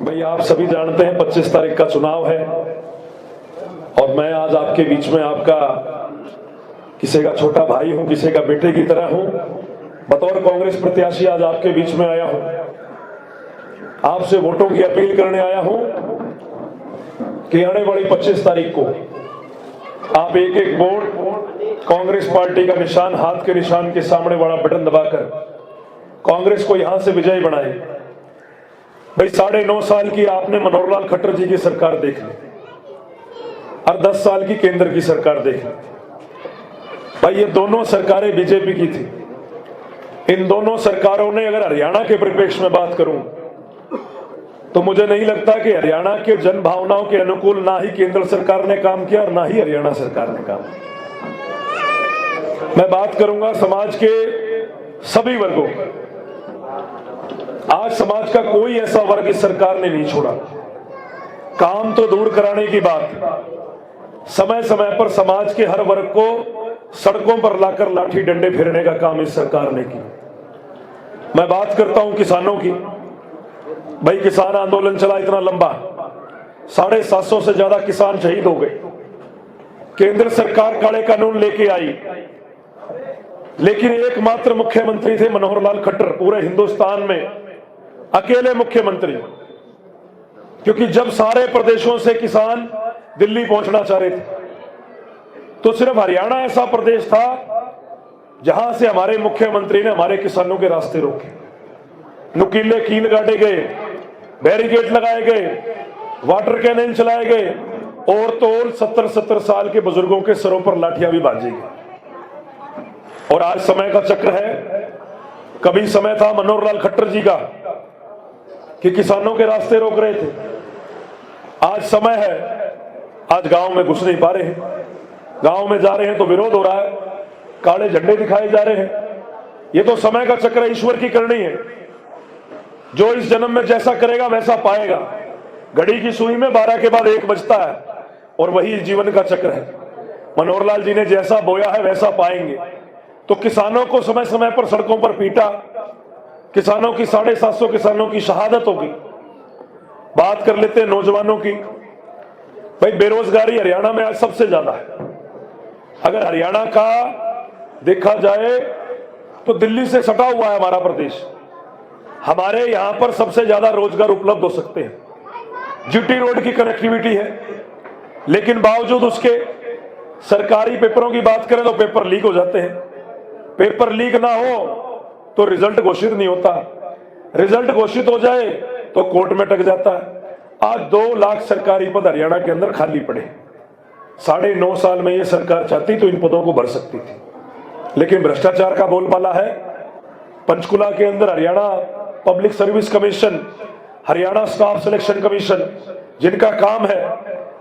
भाई आप सभी जानते हैं 25 तारीख का चुनाव है और मैं आज आपके बीच में आपका किसी का छोटा भाई हूं, किसी का बेटे की तरह हूं। बतौर कांग्रेस प्रत्याशी आज आपके बीच में आया हूं, आपसे वोटों की अपील करने आया हूं कि आने वाली 25 तारीख को आप एक एक वोट कांग्रेस पार्टी का निशान, हाथ के निशान के सामने बड़ा बटन दबाकर कांग्रेस को यहां से विजयी बनाए। भाई 9.5 साल की आपने मनोहर लाल खट्टर जी की सरकार देख ली और 10 साल की केंद्र की सरकार देख ली। भाई ये दोनों सरकारें बीजेपी की थी। इन दोनों सरकारों ने, अगर हरियाणा के परिप्रेक्ष्य में बात करूं तो मुझे नहीं लगता कि हरियाणा के जन भावनाओं के अनुकूल ना ही केंद्र सरकार ने काम किया और ना ही हरियाणा सरकार ने काम किया। मैं बात करूंगा समाज के सभी वर्गों की। आज समाज का कोई ऐसा वर्ग इस सरकार ने नहीं छोड़ा। काम तो दूर कराने की बात, समय समय पर समाज के हर वर्ग को सड़कों पर लाकर लाठी डंडे फेरने का काम इस सरकार ने किया। मैं बात करता हूं किसानों की। भाई किसान आंदोलन चला इतना लंबा, 750 से ज्यादा किसान शहीद हो गए। केंद्र सरकार काले कानून लेके आई, लेकिन एकमात्र मुख्यमंत्री थे मनोहर लाल खट्टर पूरे हिंदुस्तान में, अकेले मुख्यमंत्री। क्योंकि जब सारे प्रदेशों से किसान दिल्ली पहुंचना चाह रहे थे तो सिर्फ हरियाणा ऐसा प्रदेश था जहां से हमारे मुख्यमंत्री ने हमारे किसानों के रास्ते रोके। नुकीले कील गाड़े गए, बैरिकेड लगाए गए, वाटर कैनन चलाए गए और तो और 70-70 साल के बुजुर्गों के सरों पर लाठियां भी बांधी गई। और आज समय का चक्र है। कभी समय था मनोहर लाल खट्टर जी का कि किसानों के रास्ते रोक रहे थे। आज समय है, आज गांव में घुस नहीं पा रहे हैं। गांव में जा रहे हैं तो विरोध हो रहा है, काले झंडे दिखाए जा रहे हैं। ये तो समय का चक्र है, ईश्वर की करनी है। जो इस जन्म में जैसा करेगा वैसा पाएगा। घड़ी की सुई में 12 के बाद 1 बजता है और वही जीवन का चक्र है। मनोहर लाल जी ने जैसा बोया है वैसा पाएंगे। तो किसानों को समय समय पर सड़कों पर पीटा, किसानों की 750 किसानों की शहादत होगी। बात कर लेते हैं नौजवानों की। भाई बेरोजगारी हरियाणा में आज सबसे ज्यादा है। अगर हरियाणा का देखा जाए तो दिल्ली से सटा हुआ है हमारा प्रदेश। हमारे यहां पर सबसे ज्यादा रोजगार उपलब्ध हो सकते हैं। जीटी रोड की कनेक्टिविटी है, लेकिन बावजूद उसके सरकारी पेपरों की बात करें तो पेपर लीक हो जाते हैं। पेपर लीक ना हो तो रिजल्ट घोषित नहीं होता, रिजल्ट घोषित हो जाए तो कोर्ट में अटक जाता है। आज 2 लाख सरकारी पद हरियाणा के अंदर खाली पड़े। 9.5 साल में ये सरकार चाहती तो इन पदों को भर सकती थी, लेकिन भ्रष्टाचार का बोलबाला है। पंचकुला के अंदर Haryana public service commission, Haryana staff selection commission, जिनका काम है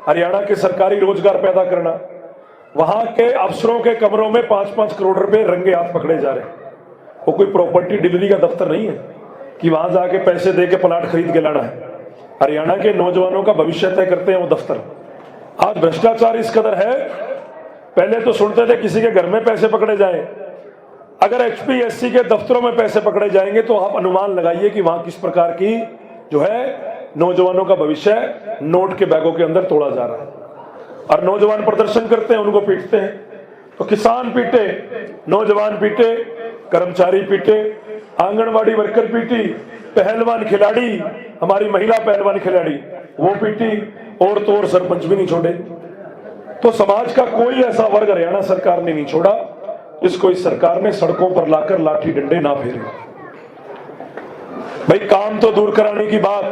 हरियाणा के सरकारी रोजगार पैदा करना, वहां के अफसरों के कमरों में 5-5 करोड़ रुपए रंगे हाथ पकड़े जा रहे हैं। वो कोई प्रॉपर्टी डीलरी का दफ्तर नहीं है कि वहां जाके पैसे दे के प्लाट खरीद के लाना है। हरियाणा के नौजवानों का भविष्य तय करते हैं वो दफ्तर। आज भ्रष्टाचार इस कदर है, पहले तो सुनते थे किसी के घर में पैसे पकड़े जाए। अगर HPSC के दफ्तरों में पैसे पकड़े जाएंगे तो आप अनुमान लगाइए कि वहां किस प्रकार की जो है नौजवानों का भविष्य नोट के बैगों के अंदर तोड़ा जा रहा है। और नौजवान प्रदर्शन करते हैं, उनको पीटते हैं। तो किसान पीटे, नौजवान पीटे, कर्मचारी पीटे, आंगनवाड़ी वर्कर पीटी, पहलवान खिलाड़ी, हमारी महिला पहलवान खिलाड़ी वो पीटी, और तो और सरपंच भी नहीं छोड़े। तो समाज का कोई ऐसा वर्ग हरियाणा सरकार ने नहीं छोड़ा जिसको इस सरकार ने सड़कों पर लाकर लाठी डंडे ना फेरे। भाई काम तो दूर कराने की बात,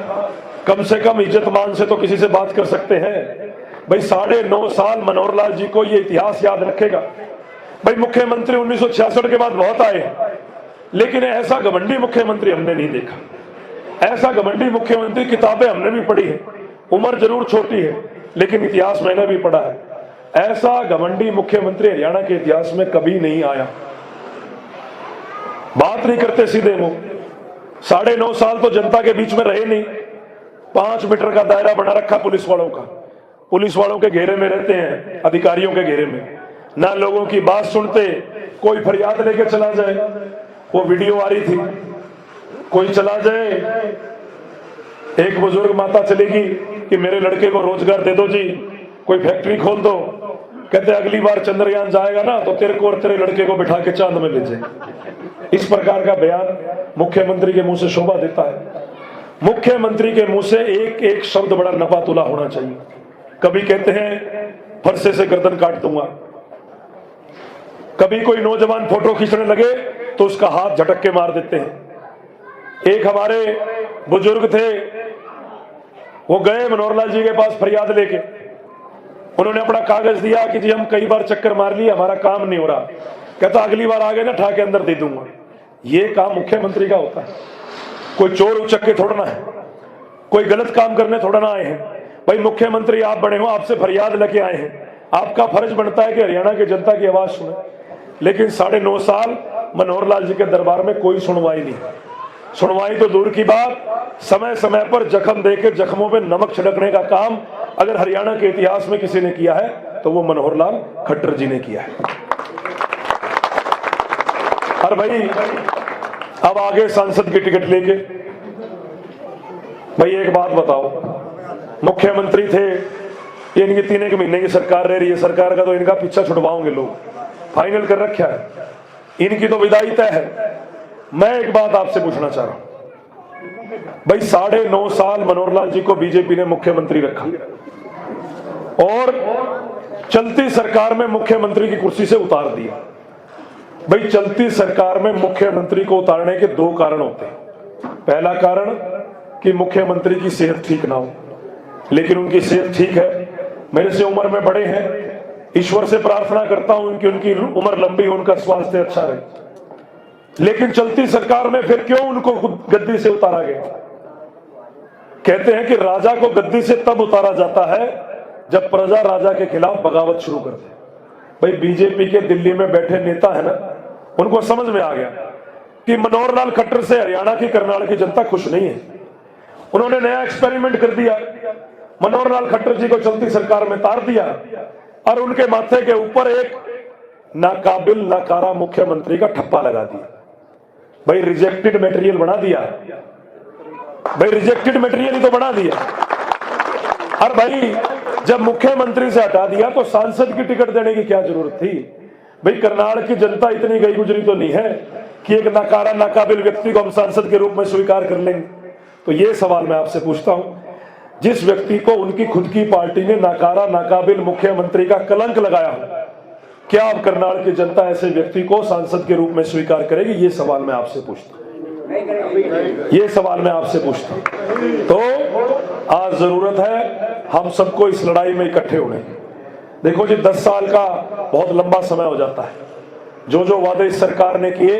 कम से कम इज्जत मान से तो किसी से बात कर सकते हैं। भाई 9.5 साल मनोहर लाल जी को ये इतिहास याद रखेगा। भाई मुख्यमंत्री 1966 के बाद बहुत आए, लेकिन ऐसा घमंडी मुख्यमंत्री हमने नहीं देखा। ऐसा घमंडी मुख्यमंत्री, किताबें हमने भी पढ़ी है, उम्र जरूर छोटी है लेकिन इतिहास मैंने भी पढ़ा है। ऐसा घमंडी मुख्यमंत्री हरियाणा के इतिहास में कभी नहीं आया। बात नहीं करते सीधे मुंह। 9.5 साल तो जनता के बीच में रहे नहीं। 5 मीटर का दायरा बना रखा पुलिस वालों का। पुलिस वालों के घेरे में रहते हैं, अधिकारियों के घेरे में। ना लोगों की बात सुनते, कोई फरियाद लेके चला जाए। वो वीडियो आ रही थी, कोई चला जाए एक बुजुर्ग माता चलेगी कि मेरे लड़के को रोजगार दे दो जी, कोई फैक्ट्री खोल दो। कहते अगली बार चंद्रयान जाएगा ना तो तेरे को और तेरे लड़के को बिठा के चांद में ले जाए। इस प्रकार का बयान मुख्यमंत्री के मुंह से शोभा देता है। मुख्यमंत्री के मुंह से एक एक शब्द बड़ा नपा तुला होना चाहिए। कभी कहते हैं फरसे से गर्दन काट दूंगा, कभी कोई नौजवान फोटो खींचने लगे तो उसका हाथ झटक के मार देते हैं। एक हमारे बुजुर्ग थे, वो गए मनोहरलाल जी के पास फरियाद लेके, उन्होंने अपना कागज दिया कि जी हम कई बार चक्कर मार लिए, हमारा काम नहीं हो रहा। कहता अगली बार आ गए ना ठा के अंदर दे दूंगा। ये काम मुख्यमंत्री का होता है। कोई चोर उचक के थोड़ा ना है, कोई गलत काम करने थोड़ा ना आए हैं। भाई मुख्यमंत्री आप बने हो, आपसे फरियाद लेके आए हैं, आपका फर्ज बनता है कि हरियाणा की जनता की आवाज सुने। लेकिन 9.5 साल मनोहरलाल जी के दरबार में कोई सुनवाई नहीं। सुनवाई तो दूर की बात, समय समय पर जख्म देकर जख्मों पे नमक छिड़कने का काम अगर हरियाणा के इतिहास में किसी ने किया है तो वो मनोहरलाल खट्टर जी ने किया है। और भाई अब आगे सांसद की टिकट लेके, भाई एक बात बताओ, मुख्यमंत्री थे, ये इनकी 3 महीने की सरकार रह रही है, सरकार का तो इनका पीछा छुड़वाओगे लोग, फाइनल कर रखा है, इनकी तो विदाई तय है। मैं एक बात आपसे पूछना चाह रहा हूं, भाई 9.5 साल मनोहरलाल जी को बीजेपी ने मुख्यमंत्री रखा और चलती सरकार में मुख्यमंत्री की कुर्सी से उतार दिया। भाई चलती सरकार में मुख्यमंत्री को उतारने के 2 कारण होते हैं। पहला कारण कि मुख्यमंत्री की सेहत ठीक ना हो, लेकिन उनकी सेहत ठीक है, मेरे से उम्र में बड़े हैं, ईश्वर से प्रार्थना करता हूं कि उनकी उम्र लंबी हो, उनका स्वास्थ्य अच्छा रहे। लेकिन चलती सरकार में फिर क्यों उनको गद्दी से उतारा गया? कहते हैं कि राजा को गद्दी से तब उतारा जाता है जब प्रजा राजा के खिलाफ बगावत शुरू कर दे। भाई बीजेपी के दिल्ली में बैठे नेता है ना, उनको समझ में आ गया कि मनोहरलाल खट्टर से हरियाणा की कर्नाटक की जनता खुश नहीं है। उन्होंने नया एक्सपेरिमेंट कर दिया, मनोहरलाल खट्टर जी को चलती सरकार में तार दिया और उनके माथे के ऊपर एक नाकाबिल नाकारा मुख्यमंत्री का ठप्पा लगा दिया। भाई रिजेक्टेड मटेरियल बना दिया, भाई रिजेक्टेड मटेरियल ही तो बना दिया। और भाई जब मुख्यमंत्री से हटा दिया तो सांसद की टिकट देने की क्या जरूरत थी? भाई कर्नाटक की जनता इतनी गई गुजरी तो नहीं है कि एक नाकारा नाकाबिल व्यक्ति को हम सांसद के रूप में स्वीकार कर लेंगे। तो ये सवाल मैं आपसे पूछता हूं, जिस व्यक्ति को उनकी खुद की पार्टी ने नाकारा नाकाबिल मुख्यमंत्री का कलंक लगाया, क्या अब कर्नाटक की जनता ऐसे व्यक्ति को सांसद के रूप में स्वीकार करेगी? ये सवाल मैं आपसे पूछता हूं, ये सवाल मैं आपसे पूछता हूं। तो आज जरूरत है हम सबको इस लड़ाई में इकट्ठे होने। देखो जी 10 साल का बहुत लंबा समय हो जाता है। जो जो वादे इस सरकार ने किए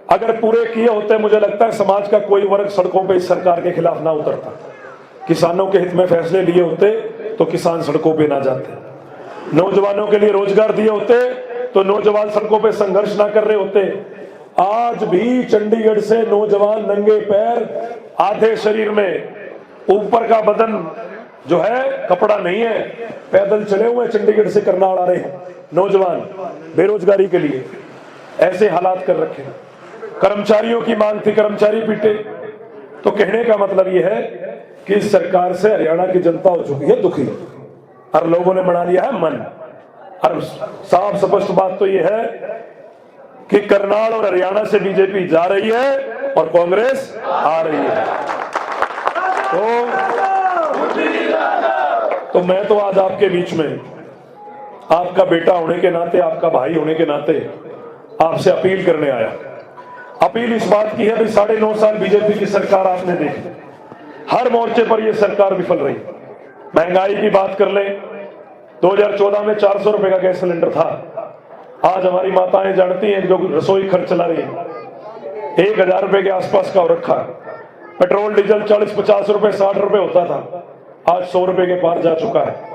अगर पूरे किए होते, मुझे लगता है समाज का कोई वर्ग सड़कों पे इस सरकार के खिलाफ ना उतरता। किसानों के हित में फैसले लिए होते तो किसान सड़कों पे ना जाते, नौजवानों के लिए रोजगार दिए होते तो नौजवान सड़कों पे संघर्ष ना कर रहे होते। आज भी चंडीगढ़ से नौजवान नंगे पैर, आधे शरीर में, ऊपर का बदन जो है कपड़ा नहीं है, पैदल चले हुए चंडीगढ़ से करनाल आ रहे हैं नौजवान बेरोजगारी के लिए। ऐसे हालात कर रखे हैं। कर्मचारियों की मांग थी, कर्मचारी पीटे। तो कहने का मतलब यह है कि इस सरकार से हरियाणा की जनता हो चुकी है दुखी और लोगों ने बना लिया है मन। और साफ स्पष्ट बात तो यह है कि करनाल और हरियाणा से बीजेपी जा रही है और कांग्रेस आ रही है। तो मैं तो आज आपके बीच में आपका बेटा होने के नाते, आपका भाई होने के नाते आपसे अपील करने आया। अपील इस बात की है, भाई 9.5 साल बीजेपी की सरकार आपने देखी, हर मोर्चे पर यह सरकार विफल रही। महंगाई की बात कर ले, 2014 में 400 रुपए का गैस सिलेंडर था, आज हमारी माताएं जानती हैं जो रसोई खर्च चला रही है 1000 रुपए के आसपास का हो रखा। पेट्रोल डीजल 40-50 रुपए 60 रुपए होता था, आज 100 रुपए के पार जा चुका है।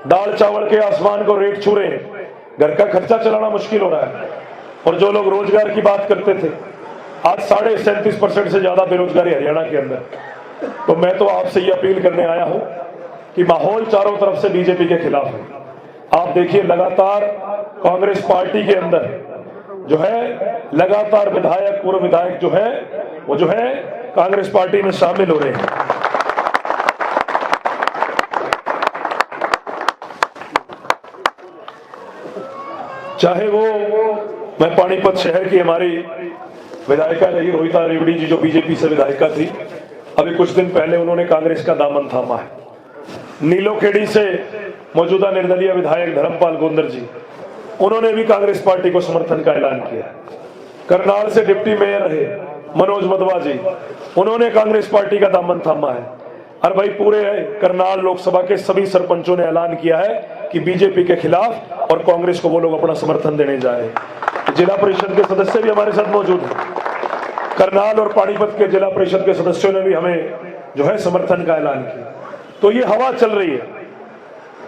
दाल चावल के आसमान को रेट छू रहे हैं, घर का खर्चा चलाना मुश्किल हो रहा है। और जो लोग रोजगार की बात करते थे, आज 37.5% से ज्यादा बेरोजगारी हरियाणा के अंदर। तो मैं तो आपसे ये अपील करने आया हूं कि माहौल चारों तरफ से बीजेपी के खिलाफ है। आप देखिए लगातार कांग्रेस पार्टी के अंदर जो है लगातार विधायक, पूर्व विधायक जो है वो जो है कांग्रेस पार्टी में शामिल हो रहे हैं। चाहे वो मैं पानीपत शहर की हमारी विधायिका रही रोहिता रेवड़ी जी, जो बीजेपी से विधायिका थी, अभी कुछ दिन पहले उन्होंने कांग्रेस का दामन थामा है। नीलोखेड़ी से मौजूदा निर्दलीय विधायक धर्मपाल गोंदर जी, उन्होंने भी कांग्रेस पार्टी को समर्थन का ऐलान किया। करनाल से डिप्टी मेयर रहे मनोज मधवा जी, उन्होंने कांग्रेस पार्टी का दामन थामा है। और भाई पूरे करनाल लोकसभा के सभी सरपंचों ने ऐलान किया है कि बीजेपी के खिलाफ और कांग्रेस को वो लोग अपना समर्थन देने जा रहे हैं। जिला परिषद के सदस्य भी हमारे साथ मौजूद हैं। करनाल और पानीपत के जिला परिषद के सदस्यों ने भी हमें जो है समर्थन का ऐलान किया। तो ये हवा चल रही है।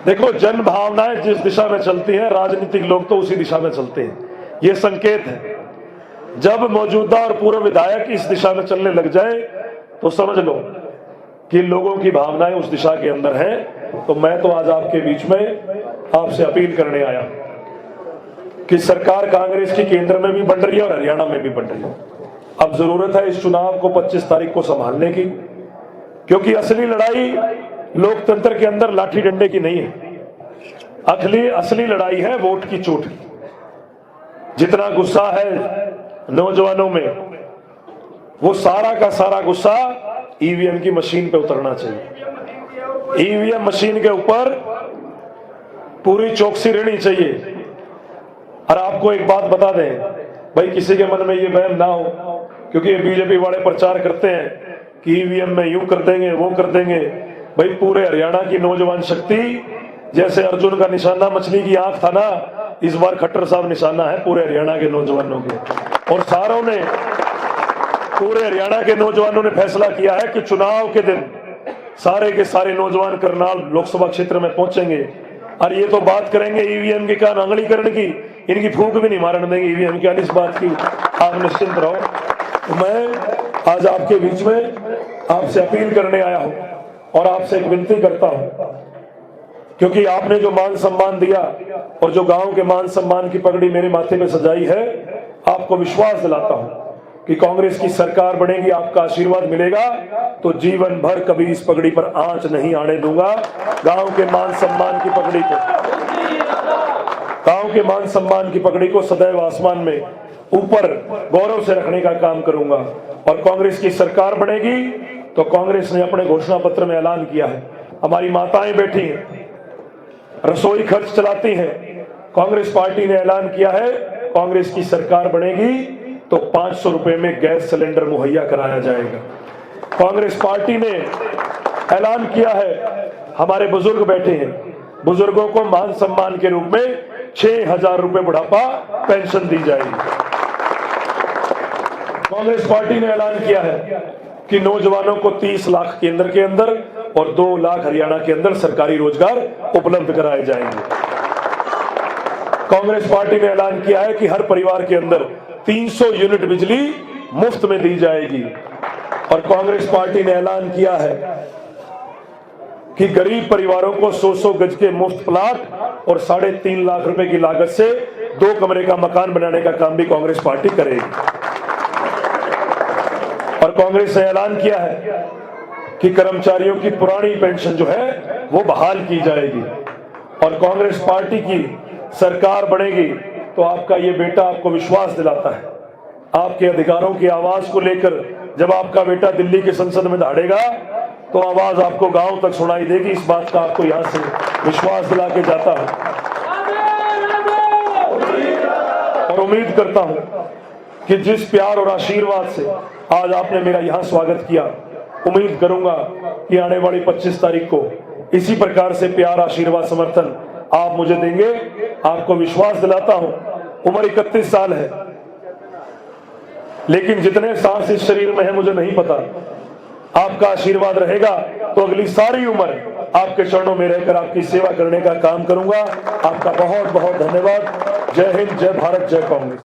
देखो, जन भावनाएं जिस दिशा में चलती हैं, राजनीतिक लोग तो उसी दिशा में चलते हैं। ये संकेत है। जब मौजूदा और पूर्व विधायक इस दिशा में चलने लग जाए तो समझ लो कि लोगों की भावनाएं उस दिशा के अंदर हैं। तो मैं तो आज आपके बीच में आपसे अपील करने आया कि सरकार कांग्रेस की केंद्र में भी बन रही है और हरियाणा में भी बन रही है। अब जरूरत है इस चुनाव को 25 तारीख को संभालने की, क्योंकि असली लड़ाई लोकतंत्र के अंदर लाठी डंडे की नहीं है। असली लड़ाई है वोट की चोट की। जितना गुस्सा है नौजवानों में, वो सारा का सारा गुस्सा ईवीएम की मशीन पे उतरना चाहिए। ईवीएम मशीन के ऊपर पूरी चौकसी रहनी चाहिए। और आपको एक बात बता दें भाई, किसी के मन में ये वहम ना हो, क्योंकि ये बीजेपी वाले प्रचार करते हैं कि ईवीएम में यूं कर देंगे वो कर देंगे। भाई पूरे हरियाणा की नौजवान शक्ति, जैसे अर्जुन का निशाना मछली की आंख था ना, इस बार खट्टर साहब निशाना है पूरे हरियाणा के नौजवानों के। और सारों ने, पूरे हरियाणा के नौजवानों ने फैसला किया है कि चुनाव के दिन सारे के सारे नौजवान करनाल लोकसभा क्षेत्र में पहुंचेंगे। और ये तो बात करेंगे ईवीएम की क्या नांगड़ीकरण की, इनकी फूंक भी नहीं मारने देंगे ईवीएम की। इस बात की आप निश्चिंत रहो। तो मैं आज आपके बीच में आपसे अपील करने आया हूं और आपसे एक विनती करता हूं, क्योंकि आपने जो मान सम्मान दिया और जो गांव के मान सम्मान की पगड़ी मेरे माथे पे सजाई है, आपको विश्वास दिलाता हूं कि कांग्रेस की सरकार बनेगी, आपका आशीर्वाद मिलेगा तो जीवन भर कभी इस पगड़ी पर आंच नहीं आने दूंगा। गांव के मान सम्मान की पगड़ी को, गांव के मान सम्मान की पगड़ी को सदैव आसमान में ऊपर गौरव से रखने का काम करूंगा। और कांग्रेस की सरकार बनेगी तो कांग्रेस ने अपने घोषणा पत्र में ऐलान किया है, हमारी माताएं बैठी हैं, रसोई खर्च चलाती हैं। कांग्रेस पार्टी ने ऐलान किया है कांग्रेस की सरकार बनेगी तो 500 रुपए में गैस सिलेंडर मुहैया कराया जाएगा। कांग्रेस पार्टी ने ऐलान किया है, हमारे बुजुर्ग बैठे हैं, बुजुर्गों को मान सम्मान के रूप में 6,000 रुपए बुढ़ापा पेंशन दी जाएगी। कांग्रेस पार्टी ने ऐलान किया है कि नौजवानों को 30 लाख केंद्र के अंदर और 2 लाख हरियाणा के अंदर सरकारी रोजगार उपलब्ध कराए जाएंगे। कांग्रेस पार्टी ने ऐलान किया है कि हर परिवार के अंदर 300 यूनिट बिजली मुफ्त में दी जाएगी। और कांग्रेस पार्टी ने ऐलान किया है कि गरीब परिवारों को 100 गज के मुफ्त प्लाट और 3.5 लाख रुपए की लागत से 2 कमरे का मकान बनाने का काम भी कांग्रेस पार्टी करेगी। और कांग्रेस ने ऐलान किया है कि कर्मचारियों की पुरानी पेंशन जो है वो बहाल की जाएगी। और कांग्रेस पार्टी की सरकार बनेगी तो आपका ये बेटा आपको विश्वास दिलाता है, आपके अधिकारों की आवाज को लेकर जब आपका बेटा दिल्ली की संसद में दौड़ेगा तो आवाज आपको गांव तक सुनाई देगी। इस बात का आपको यहां से विश्वास दिला के जाता हूं और उम्मीद करता हूं कि जिस प्यार और आशीर्वाद से आज आपने मेरा यहां स्वागत किया, उम्मीद करूंगा कि आने वाली 25 तारीख को इसी प्रकार से प्यार, आशीर्वाद, समर्थन आप मुझे देंगे। आपको विश्वास दिलाता हूं, उम्र 31 साल है, लेकिन जितने सांस इस शरीर में है मुझे नहीं पता। आपका आशीर्वाद रहेगा तो अगली सारी उम्र आपके चरणों में रहकर आपकी सेवा करने का काम करूंगा। आपका बहुत बहुत धन्यवाद। जय हिंद, जय भारत, जय कांग्रेस।